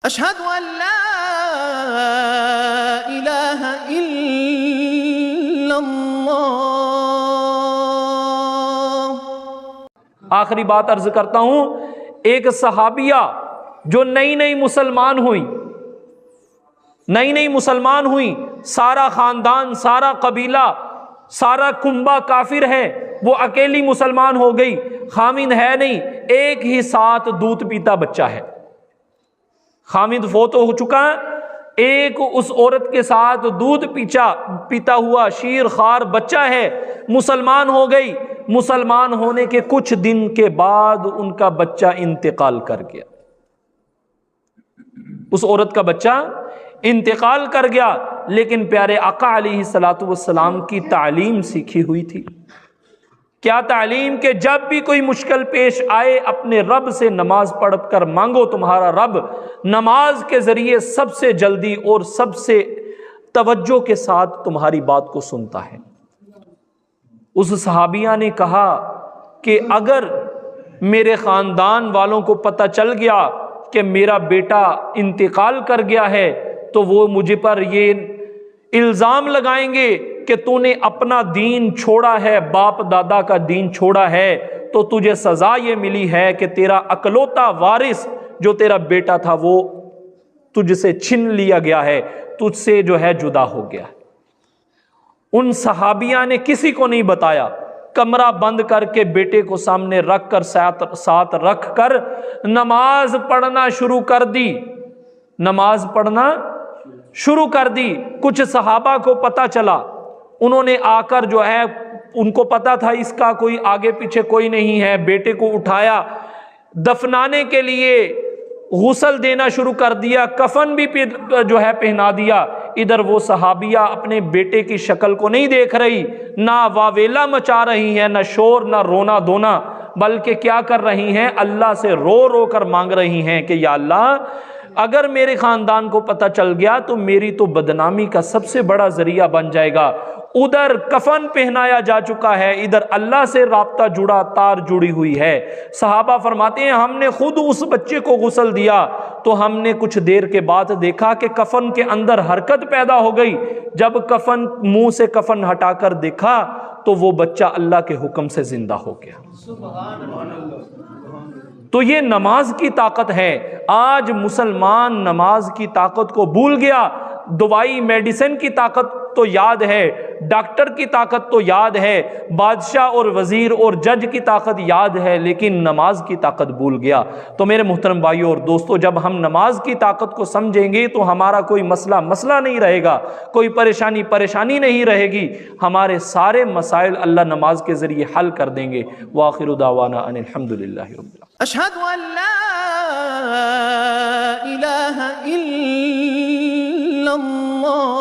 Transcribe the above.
اشہد ان لا الہ الا اللہ۔ آخری بات عرض کرتا ہوں، ایک صحابیہ جو نئی مسلمان ہوئی، سارا خاندان، سارا قبیلہ، سارا کنبہ کافر ہے، وہ اکیلی مسلمان ہو گئی، خامند ہے نہیں، ایک ہی ساتھ دودھ پیتا بچہ ہے، خامند فوت ہو چکا، ایک اس عورت کے ساتھ دودھ پیتا ہوا شیر خوار بچہ ہے، مسلمان ہو گئی، مسلمان ہونے کے کچھ دن کے بعد ان کا بچہ انتقال کر گیا، اس عورت کا بچہ انتقال کر گیا، لیکن پیارے آقا علیہ الصلوۃ والسلام کی تعلیم سیکھی ہوئی تھی۔ کیا تعلیم؟ کہ جب بھی کوئی مشکل پیش آئے اپنے رب سے نماز پڑھ کر مانگو، تمہارا رب نماز کے ذریعے سب سے جلدی اور سب سے توجہ کے ساتھ تمہاری بات کو سنتا ہے۔ اس صحابیہ نے کہا کہ اگر میرے خاندان والوں کو پتہ چل گیا کہ میرا بیٹا انتقال کر گیا ہے تو وہ مجھے پر یہ الزام لگائیں گے کہ تو نے اپنا دین چھوڑا ہے، باپ دادا کا دین چھوڑا ہے، تو تجھے سزا یہ ملی ہے کہ تیرا اکلوتا وارث جو تیرا بیٹا تھا وہ تجھ سے چھن لیا گیا ہے، تجھ سے جو ہے جدا ہو گیا۔ ان صحابیہ نے کسی کو نہیں بتایا، کمرہ بند کر کے بیٹے کو سامنے رکھ کر ساتھ رکھ کر نماز پڑھنا شروع کر دی، نماز پڑھنا شروع کر دی۔ کچھ صحابہ کو پتہ چلا، انہوں نے آ کر جو ہے، ان کو پتا تھا اس کا کوئی آگے پیچھے کوئی نہیں ہے، بیٹے کو اٹھایا، دفنانے کے لیے غسل دینا شروع کر دیا، کفن بھی جو ہے پہنا دیا۔ ادھر وہ صحابیہ اپنے بیٹے کی شکل کو نہیں دیکھ رہی، نہ واویلا مچا رہی ہیں، نہ شور، نہ رونا دھونا، بلکہ کیا کر رہی ہیں؟ اللہ سے رو رو کر مانگ رہی ہیں کہ یا اللہ اگر میرے خاندان کو پتہ چل گیا تو میری تو بدنامی کا سب سے بڑا ذریعہ بن جائے گا۔ ادھر کفن پہنایا جا چکا ہے، ادھر اللہ سے رابطہ جڑا، تار جڑی ہوئی ہے۔ صحابہ فرماتے ہیں ہم نے خود اس بچے کو غسل دیا تو ہم نے کچھ دیر کے بعد دیکھا کہ کفن کے اندر حرکت پیدا ہو گئی، جب کفن منہ سے کفن ہٹا کر دیکھا تو وہ بچہ اللہ کے حکم سے زندہ ہو گیا۔ تو یہ نماز کی طاقت ہے۔ آج مسلمان نماز کی طاقت کو بھول گیا، دوائی میڈیسن کی طاقت تو یاد ہے، ڈاکٹر کی طاقت تو یاد ہے، بادشاہ اور وزیر اور جج کی طاقت یاد ہے، لیکن نماز کی طاقت بھول گیا۔ تو میرے محترم بھائیوں اور دوستو، جب ہم نماز کی طاقت کو سمجھیں گے تو ہمارا کوئی مسئلہ نہیں رہے گا، کوئی پریشانی نہیں رہے گی، ہمارے سارے مسائل اللہ نماز کے ذریعے حل کر دیں گے۔ وآخر دعوانا ان الحمدللہ رب العالمین۔ اشہد ان لا الہ الا اللہ